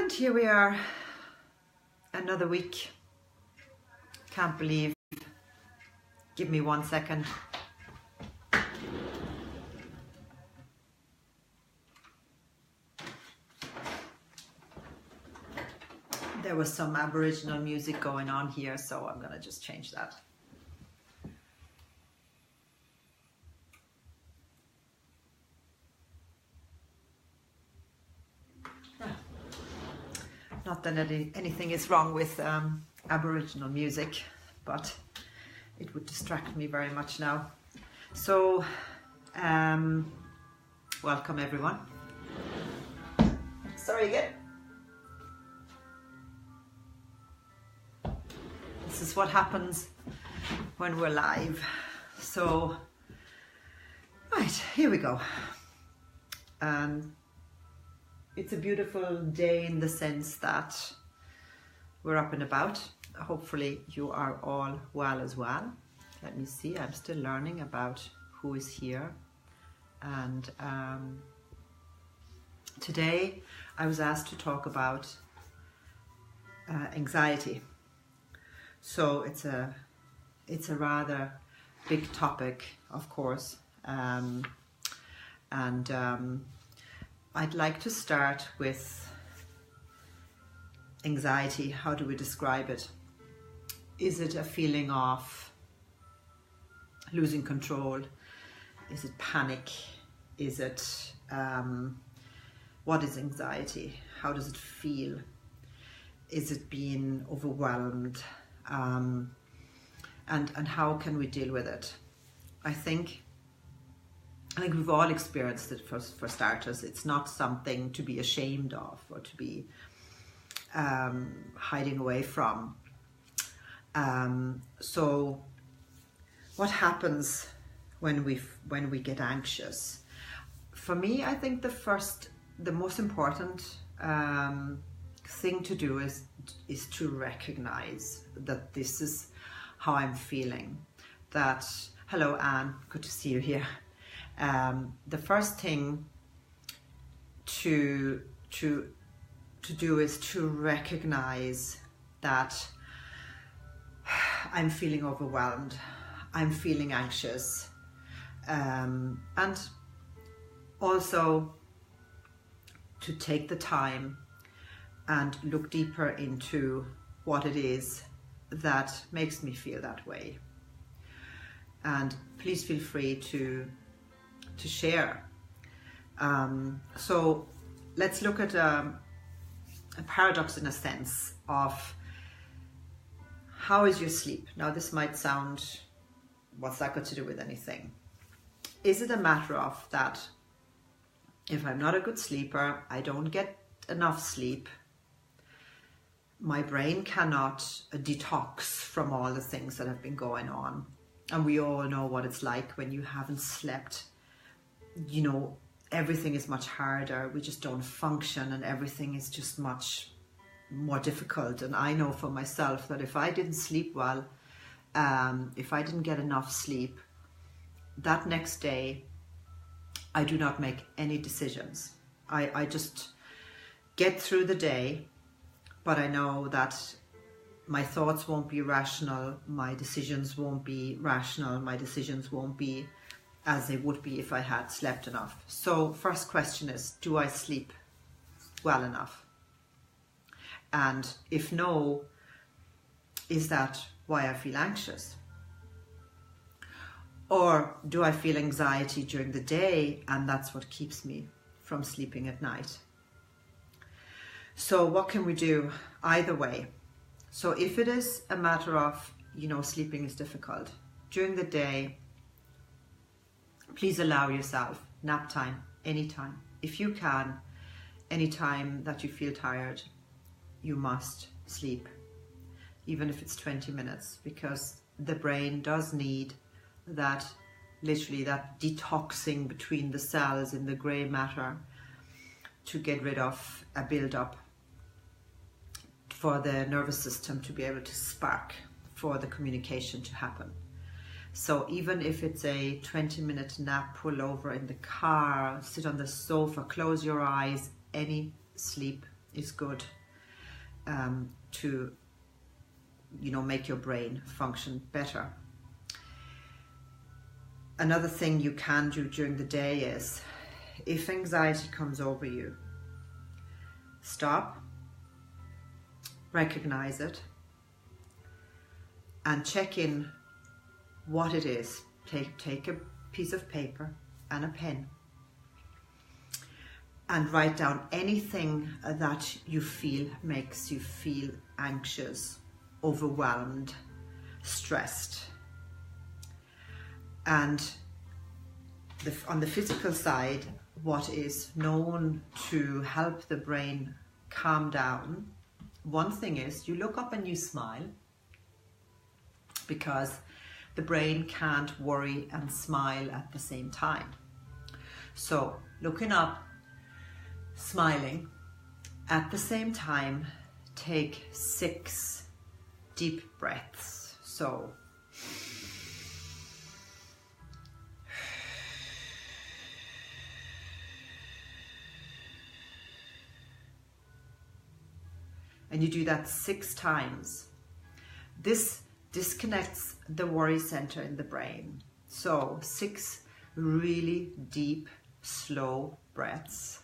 And here we are, another week. Can't believe. Give me 1 second. There was some Aboriginal music going on here, so I'm gonna just change that. Not that anything is wrong with Aboriginal music, but it would distract me very much now. So, welcome everyone. Sorry again. This is what happens when we're live. So, right, here we go. It's a beautiful day in the sense that we're up and about. Hopefully you are all well as well. Let me see, I'm still learning about who is here. And today I was asked to talk about anxiety. So it's a rather big topic, of course. I'd like to start with anxiety. How do we describe it? Is it a feeling of losing control? Is it panic? Is it, what is anxiety? How does it feel? Is it being overwhelmed? And how can we deal with it? I think we've all experienced it for starters. It's not something to be ashamed of or to be hiding away from. So what happens when we get anxious? For me, I think the most important thing to do is to recognize that this is how I'm feeling. That, hello Anne, good to see you here. The first thing to do is to recognize that I'm feeling overwhelmed, I'm feeling anxious, and also to take the time and look deeper into what it is that makes me feel that way. And please feel free to share. So let's look at a paradox in a sense of how is your sleep? Now this might sound, what's that got to do with anything? Is it a matter of that if I'm not a good sleeper, I don't get enough sleep, my brain cannot detox from all the things that have been going on? And we all know what it's like when you haven't slept. You know, everything is much harder. We just don't function and everything is just much more difficult. And I know for myself that if I didn't sleep well, if I didn't get enough sleep, that next day, I do not make any decisions. I just get through the day, but I know that my thoughts won't be rational, my decisions won't be rational, my decisions won't be as they would be if I had slept enough. So first question is, do I sleep well enough? And if no, is that why I feel anxious? Or do I feel anxiety during the day and that's what keeps me from sleeping at night? So what can we do either way? So if it is a matter of, sleeping is difficult, during the day, please allow yourself nap time anytime. If you can, anytime that you feel tired, you must sleep, even if it's 20 minutes, because the brain does need that, literally that detoxing between the cells in the grey matter to get rid of a build-up for the nervous system to be able to spark, for the communication to happen. So even if it's a 20-minute nap, pull over in the car, sit on the sofa, close your eyes, any sleep is good to, make your brain function better. Another thing you can do during the day is, if anxiety comes over you, stop, recognize it, and check in what it is. Take a piece of paper and a pen and write down anything that you feel makes you feel anxious, overwhelmed, stressed. And on the physical side, what is known to help the brain calm down, one thing is you look up and you smile, because the brain can't worry and smile at the same time. So looking up, smiling, at the same time, take 6 deep breaths. So and you do that 6 times. This disconnects the worry center in the brain. So 6 really deep, slow breaths.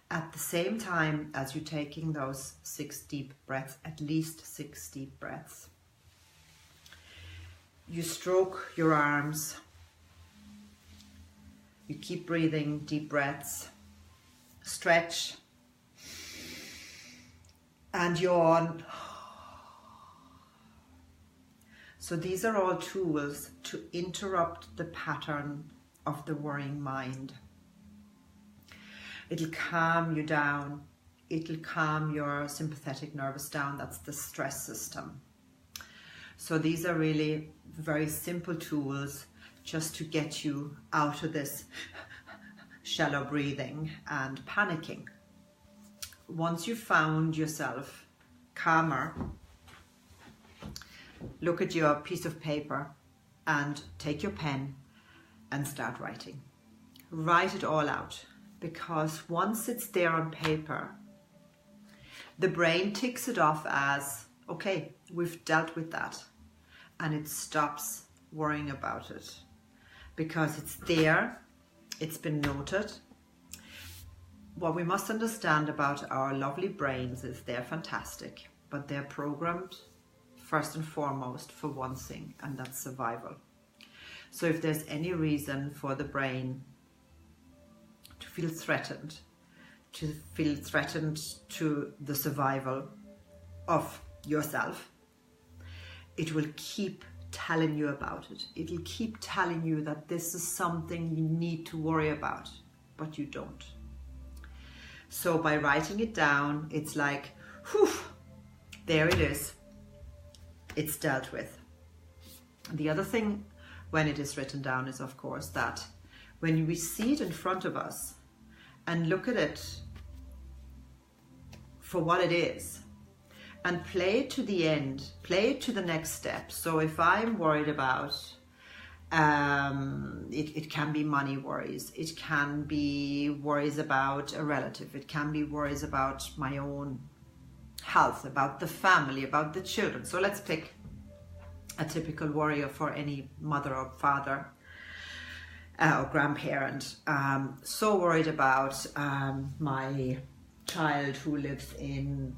At the same time as you're taking those 6 deep breaths, at least 6 deep breaths, you stroke your arms. You keep breathing deep breaths, stretch, and yawn. So these are all tools to interrupt the pattern of the worrying mind. It'll calm you down. It'll calm your sympathetic nervous down. That's the stress system. So these are really very simple tools just to get you out of this shallow breathing and panicking. Once you've found yourself calmer, look at your piece of paper and take your pen and start writing. Write it all out, because once it's there on paper, the brain ticks it off as, okay, we've dealt with that, and it stops worrying about it. Because it's there, it's been noted. What we must understand about our lovely brains is they're fantastic, but they're programmed first and foremost for one thing, and that's survival. So if there's any reason for the brain to feel threatened to the survival of yourself, it will keep telling you about it. It'll keep telling you that this is something you need to worry about, but you don't. So by writing it down, it's like, whew, there it is. It's dealt with. The other thing when it is written down is, of course, that when we see it in front of us and look at it for what it is, and play it to the end, play it to the next step. So if I'm worried about, it can be money worries, it can be worries about a relative, it can be worries about my own health, about the family, about the children. So let's pick a typical worry for any mother or father or grandparent. So worried about my child who lives in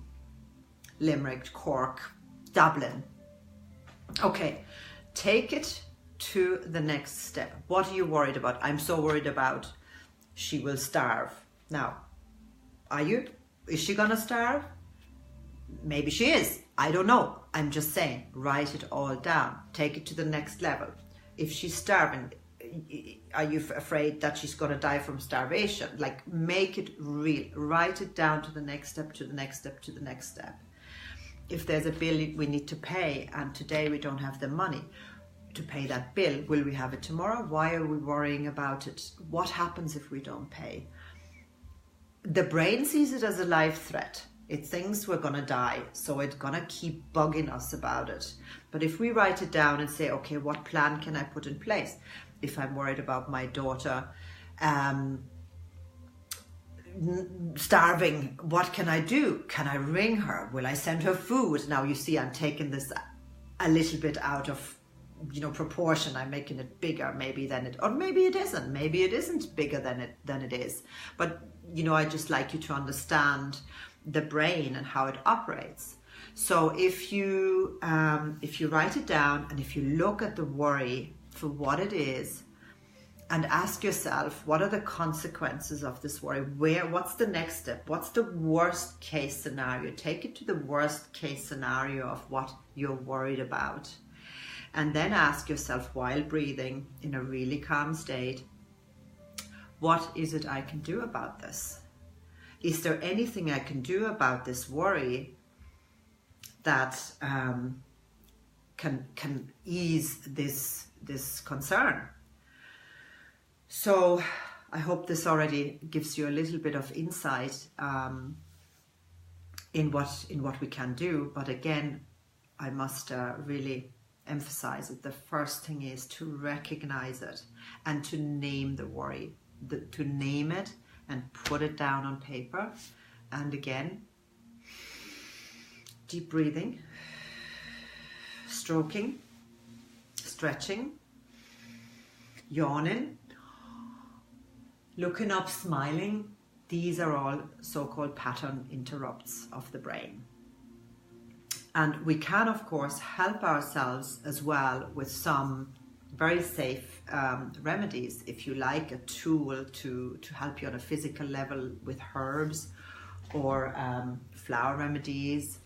Limerick, Cork, Dublin. Okay, take it to the next step. What are you worried about? I'm so worried about she will starve. Now, are you? Is she gonna starve? Maybe she is. I don't know. I'm just saying, write it all down. Take it to the next level. If she's starving, are you afraid that she's going to die from starvation? Like, make it real. Write it down to the next step, to the next step, to the next step. If there's a bill we need to pay and today we don't have the money to pay that bill, will we have it tomorrow? Why are we worrying about it? What happens if we don't pay? The brain sees it as a life threat. It thinks we're going to die, so it's going to keep bugging us about it. But if we write it down and say, okay, what plan can I put in place? if I'm worried about my daughter starving, what can I do? Can I ring her? Will I send her food? Now you see I'm taking this a little bit out of, you know, proportion. I'm making it bigger maybe than it, or maybe it isn't. Maybe it isn't bigger than it is. But, you know, I just like you to understand the brain and how it operates. So if you write it down and if you look at the worry for what it is, and ask yourself, what are the consequences of this worry? What's the next step? What's the worst case scenario? Take it to the worst case scenario of what you're worried about. And then ask yourself, while breathing in a really calm state, what is it I can do about this? Is there anything I can do about this worry that can ease this concern? So I hope this already gives you a little bit of insight in what we can do. But again, I must really emphasize that the first thing is to recognize it and to name the worry, to name it and put it down on paper. And again, deep breathing, stroking, stretching, yawning, looking up, smiling. These are all so-called pattern interrupts of the brain. And we can, of course, help ourselves as well with some very safe remedies. If you like a tool to help you on a physical level with herbs or flower remedies,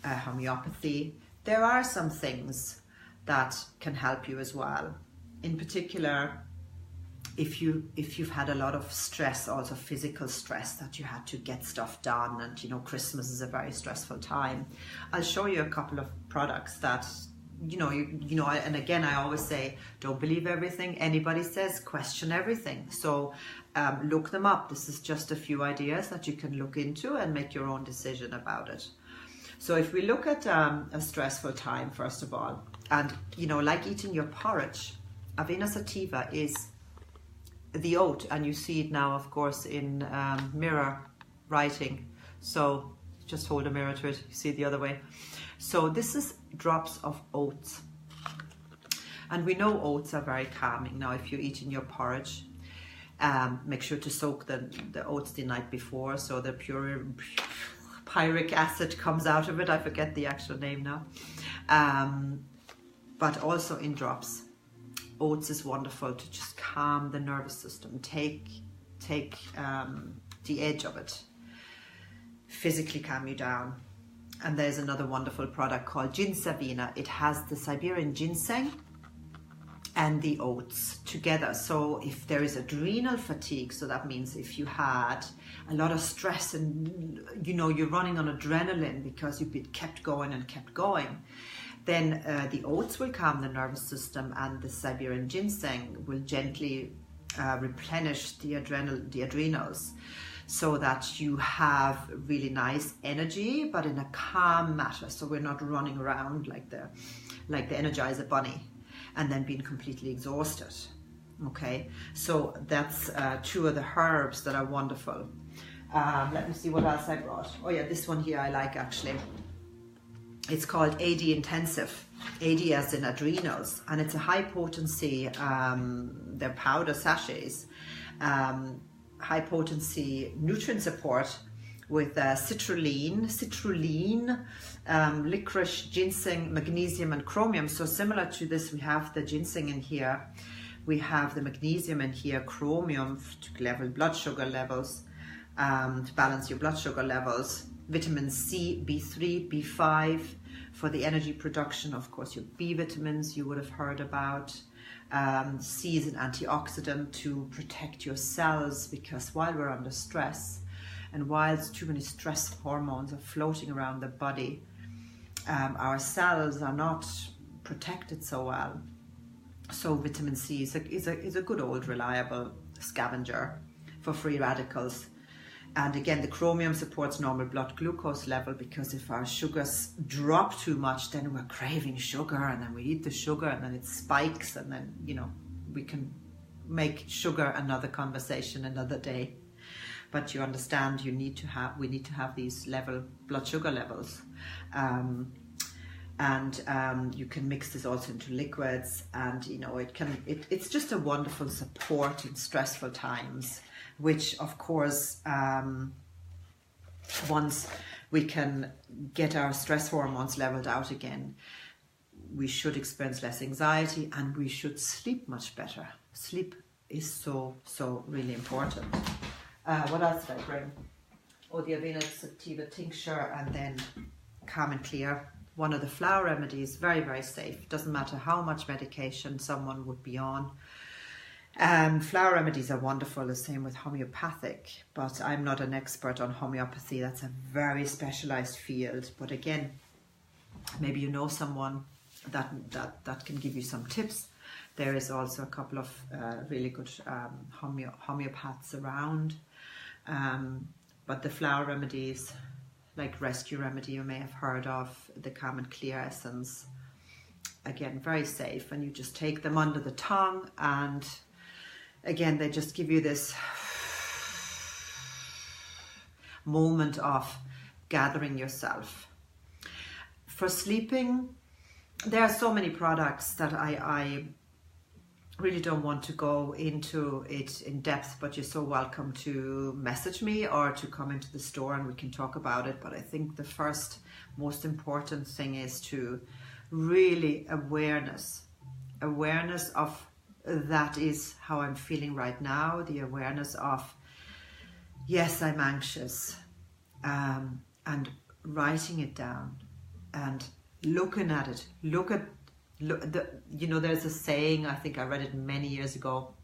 homeopathy, there are some things that can help you as well. In particular, if you've had a lot of stress, also physical stress, that you had to get stuff done, and you know Christmas is a very stressful time, I'll show you a couple of products that you know, and again I always say, don't believe everything anybody says, question everything. So look them up. This is just a few ideas that you can look into and make your own decision about it. So if we look at a stressful time, first of all, and you know, like eating your porridge, avena sativa is the oat, and you see it now, of course, in mirror writing. So just hold a mirror to it, you see it the other way. So this is drops of oats, and we know oats are very calming. Now, if you're eating your porridge, make sure to soak the oats the night before, so the pyric acid comes out of it. I forget the actual name now, but also in drops. Oats is wonderful to just calm the nervous system, take the edge of it, physically calm you down. And there's another wonderful product called Ginsavina. It has the Siberian ginseng and the oats together. So if there is adrenal fatigue, so that means if you had a lot of stress and you know you're running on adrenaline because you've been kept going, then the oats will calm the nervous system, and the Siberian ginseng will gently replenish the adrenals, so that you have really nice energy, but in a calm manner. So we're not running around like the Energizer Bunny and then being completely exhausted. Okay, so that's two of the herbs that are wonderful. Let me see what else I brought. Oh yeah, this one here I like actually. It's called AD Intensive, AD as in adrenals, and it's a high potency, they're powder sachets, high potency nutrient support with citrulline, licorice, ginseng, magnesium and chromium. So similar to this, we have the ginseng in here, we have the magnesium in here, chromium to level blood sugar levels, to balance your blood sugar levels, vitamin C, B3, B5 for the energy production, of course your B vitamins you would have heard about. C is an antioxidant to protect your cells, because while we're under stress and whilst too many stress hormones are floating around the body, our cells are not protected so well. So vitamin C is a good old reliable scavenger for free radicals. And again, the chromium supports normal blood glucose level, because if our sugars drop too much, then we're craving sugar, and then we eat the sugar and then it spikes, and then, you know, we can make sugar another conversation another day. But you understand we need to have these blood sugar levels. You can mix this also into liquids, and it's just a wonderful support in stressful times, which of course once we can get our stress hormones leveled out again, we should experience less anxiety and we should sleep much better. Sleep is so really important. What else did I bring? Oh, the Avena Sativa tincture, and then Calm and Clear. One of the flower remedies, very, very safe. Doesn't matter how much medication someone would be on. Flower remedies are wonderful, the same with homeopathic, but I'm not an expert on homeopathy. That's a very specialized field. But again, maybe you know someone that can give you some tips. There is also a couple of really good homeopaths around. But the flower remedies, like Rescue Remedy, you may have heard of, the Calm and Clear essence, again, very safe. And you just take them under the tongue, and again, they just give you this moment of gathering yourself. For sleeping, there are so many products that I really don't want to go into it in depth, but you're so welcome to message me or to come into the store and we can talk about it. But I think the first most important thing is to really awareness of that is how I'm feeling right now, the awareness of, yes, I'm anxious, and writing it down and looking at it. There's a saying, I think I read it many years ago.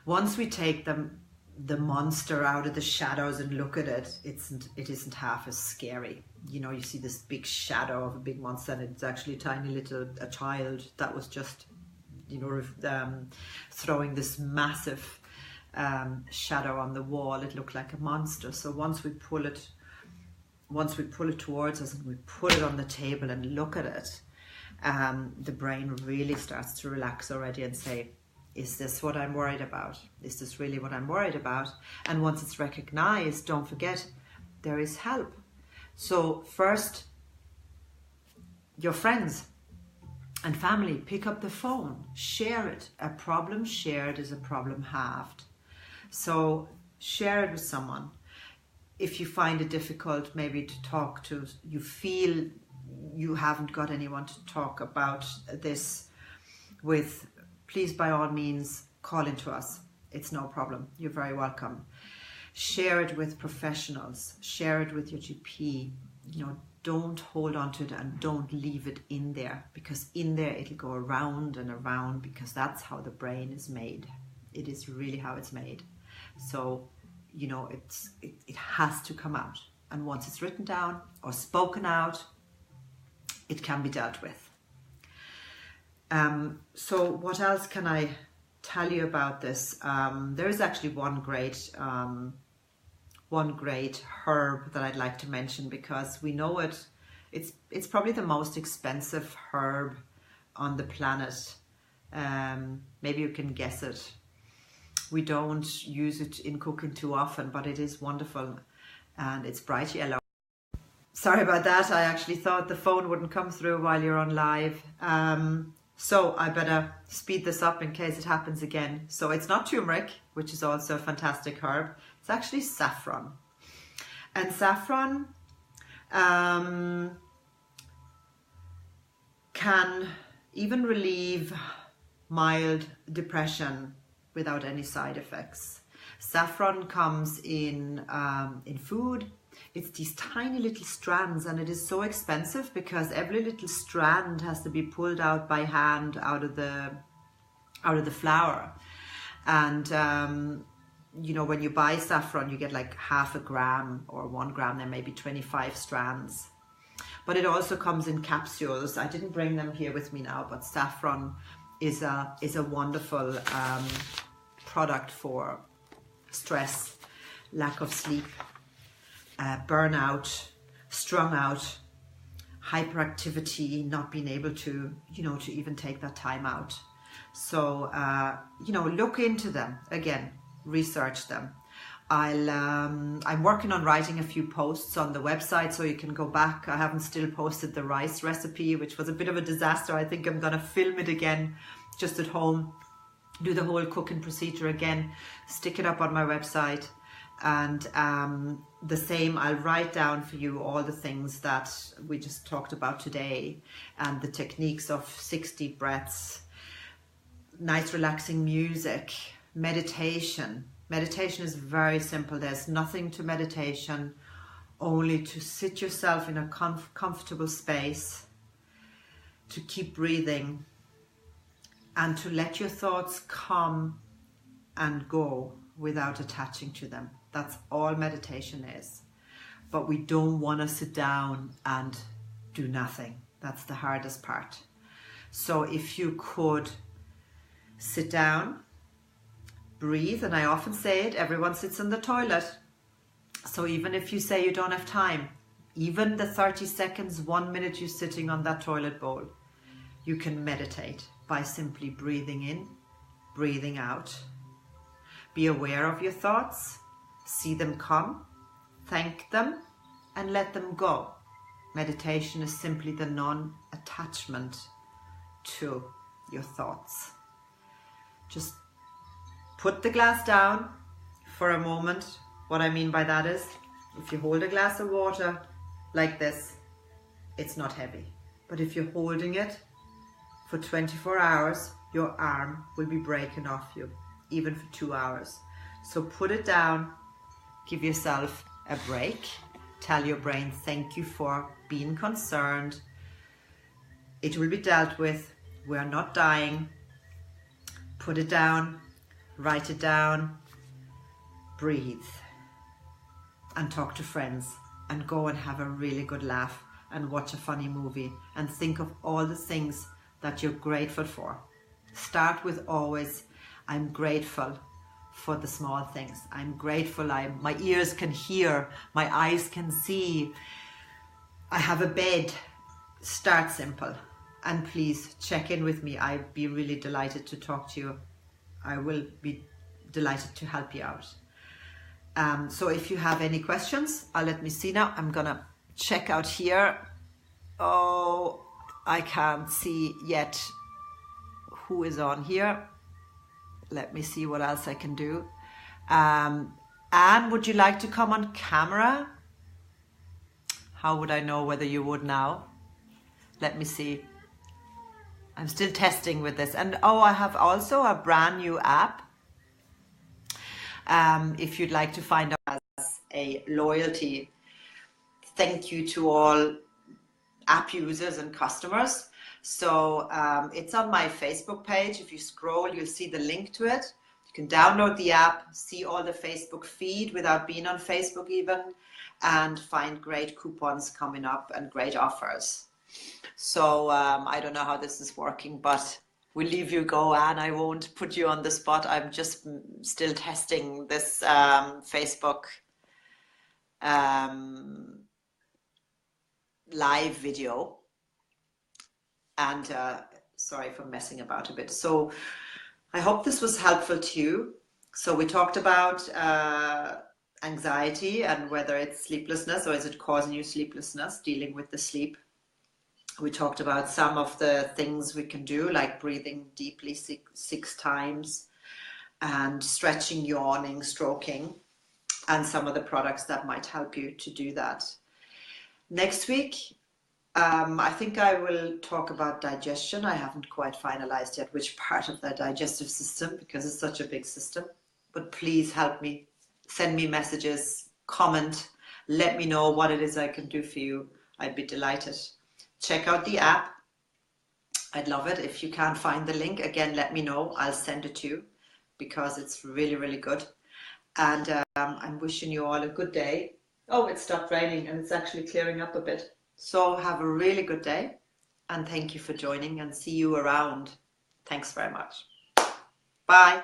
Once we take the monster out of the shadows and look at it, it isn't half as scary. You see this big shadow of a big monster, and it's actually a child that was just, throwing this massive shadow on the wall. It looked like a monster. So once we pull it towards us and we put it on the table and look at it, the brain really starts to relax already and say, is this what I'm worried about? Is this really what I'm worried about? And once it's recognized, don't forget, there is help. So first, your friends and family, pick up the phone, share it. A problem shared is a problem halved. So share it with someone. If you find it difficult maybe to talk to, you feel you haven't got anyone to talk about this with, please by all means call into us. It's no problem. You're very welcome. Share it with professionals. Share it with your GP. Don't hold on to it and don't leave it in there, because in there it'll go around and around, because that's how the brain is made. It is really how it's made. So, it has to come out. And once it's written down or spoken out, it can be dealt with. So what else can I tell you about this? There is actually one great herb that I'd like to mention, because we know it's probably the most expensive herb on the planet. Maybe you can guess it. We don't use it in cooking too often, but it is wonderful, and it's bright yellow. Sorry about that. I actually thought the phone wouldn't come through while you're on live. So I better speed this up in case it happens again. So it's not turmeric, which is also a fantastic herb. It's actually saffron. And saffron can even relieve mild depression without any side effects. Saffron comes in food. It's these tiny little strands, and it is so expensive because every little strand has to be pulled out by hand out of the flower. And when you buy saffron, you get like half a gram or 1 gram. There may be 25 strands, but it also comes in capsules. I didn't bring them here with me now, but saffron is a wonderful product for stress, lack of sleep, burnout, strung out, hyperactivity, not being able to, to even take that time out. So, you know, look into them again, research them. I'm working on writing a few posts on the website, so you can go back. I haven't still posted the rice recipe, which was a bit of a disaster. I think I'm going to film it again just at home, do the whole cooking procedure again, stick it up on my website. And the same, I'll write down for you all the things that we just talked about today, and the techniques of 6 deep breaths, nice relaxing music, meditation. Meditation is very simple. There's nothing to meditation, only to sit yourself in a comfortable space, to keep breathing, and to let your thoughts come and go without attaching to them. That's all meditation is. But we don't want to sit down and do nothing. That's the hardest part. So if you could sit down, breathe, and I often say it, everyone sits in the toilet. So even if you say you don't have time, even the 30 seconds, 1 minute you're sitting on that toilet bowl, you can meditate by simply breathing in, breathing out. Be aware of your thoughts, see them come, thank them, and let them go. Meditation is simply the non-attachment to your thoughts. Just put the glass down for a moment. What I mean by that is, if you hold a glass of water like this, it's not heavy. But if you're holding it for 24 hours, your arm will be breaking off you, even for 2 hours. So put it down, give yourself a break, tell your brain thank you for being concerned. It will be dealt with. We're not dying. Put it down, write it down, breathe, and talk to friends, and go and have a really good laugh and watch a funny movie, and think of all the things that you're grateful for. Start with always, I'm grateful for the small things. I'm grateful my ears can hear, my eyes can see, I have a bed. Start simple. And please check in with me. I'd be really delighted to talk to you. I will be delighted to help you out. So if you have any questions, let me see now. I'm gonna check out here. Oh, I can't see yet who is on here. Let me see what else I can do. Anne, would you like to come on camera? How would I know whether you would now? Let me see. I'm still testing with this. And oh, I have also a brand new app. If you'd like to find out as a loyalty thank you to all app users and customers. So it's on my Facebook page. If you scroll, you'll see the link to it. You can download the app, see all the Facebook feed without being on Facebook even, and find great coupons coming up and great offers. So I don't know how this is working, but we'll leave you go, Anne. I won't put you on the spot. I'm just still testing this Facebook live video. And sorry for messing about a bit. So I hope this was helpful to you. So we talked about anxiety and whether it's sleeplessness or is it causing you sleeplessness, dealing with the sleep. We talked about some of the things we can do, like breathing deeply six times and stretching, yawning, stroking, and some of the products that might help you to do that. Next week, I think I will talk about digestion. I haven't quite finalized yet which part of the digestive system, because it's such a big system. But please help me, send me messages, comment, let me know what it is I can do for you. I'd be delighted. Check out the app. I'd love it. If you can't find the link, again, let me know. I'll send it to you because it's really, really good. And I'm wishing you all a good day. Oh, it stopped raining and it's actually clearing up a bit. So have a really good day and thank you for joining, and see you around. Thanks very much. Bye.